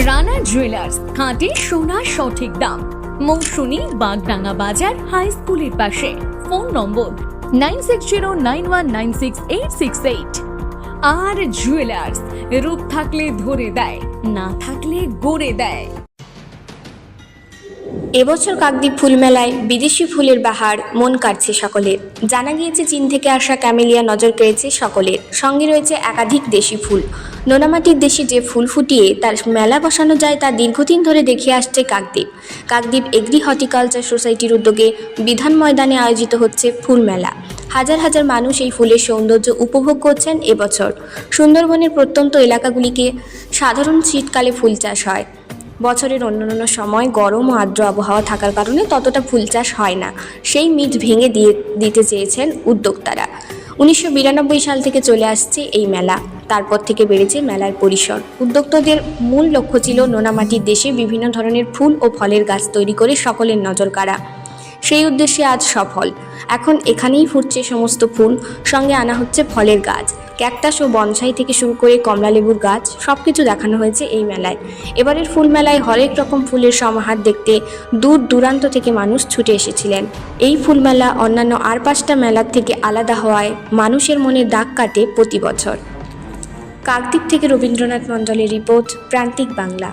Rana jewellers, খাঁটি সোনার সঠিক দাম। মৌসুমী, বাগডাঙ্গা বাজার, হাই স্কুলের পাশে। ফোন নম্বর 9609196868। আর জুয়েলার্স, রূপ থাকলে ধরে দেয়, না থাকলে গড়ে দেয়। এবছর কাকদ্বীপ ফুল মেলায় বিদেশি ফুলের বাহার মন কাড়ছে সকলের। জানা গিয়েছে চীন থেকে আসা ক্যামেলিয়া নজর কেড়েছে সকলের। সঙ্গে রয়েছে একাধিক দেশি ফুল। নোনামাটির দেশে যে ফুল ফুটিয়ে তার মেলা বসানো যায় তা দীর্ঘদিন ধরে দেখে আসছে কাকদ্বীপ। কাকদ্বীপ এগ্রি হর্টিকালচার সোসাইটির উদ্যোগে বিধান ময়দানে আয়োজিত হচ্ছে ফুল মেলা। হাজার হাজার মানুষ এই ফুলের সৌন্দর্য উপভোগ করছেন এবছর। সুন্দরবনের প্রত্যন্ত এলাকাগুলিকে সাধারণ শীতকালে ফুল চাষ হয়। বছরের অন্যান্য সময় গরম ও আর্দ্র আবহাওয়া থাকার কারণে ততটা ফুল চাষ হয় না। সেই মিথ ভেঙে দিতে চেয়েছেন উদ্যোক্তারা। 1992 সাল থেকে চলে আসছে এই মেলা। তারপর থেকে বেড়েছে মেলার পরিসর। উদ্যোক্তাদের মূল লক্ষ্য ছিল নোনামাটির দেশে বিভিন্ন ধরনের ফুল ও ফলের গাছ তৈরি করে সকলের নজর কাড়া। সেই উদ্দেশ্যে আজ সফল। এখন এখানেই ফুটছে সমস্ত ফুল, সঙ্গে আনা হচ্ছে ফলের গাছ। ক্যাকটাস ও বনসাই থেকে শুরু করে কমলালেবুর গাছ সবকিছু দেখানো হয়েছে এই মেলায়। এবারের ফুল মেলায় হরেক রকম ফুলের সমাহার দেখতে দূর দূরান্ত থেকে মানুষ ছুটে এসেছিলেন। এই ফুল মেলা অন্যান্য আর 5টা মেলার থেকে আলাদা হওয়ায় মানুষের মনে দাগ কাটে প্রতি বছর। কাকদ্বীপ থেকে রবীন্দ্রনাথ মণ্ডলের রিপোর্ট, প্রান্তিক বাংলা।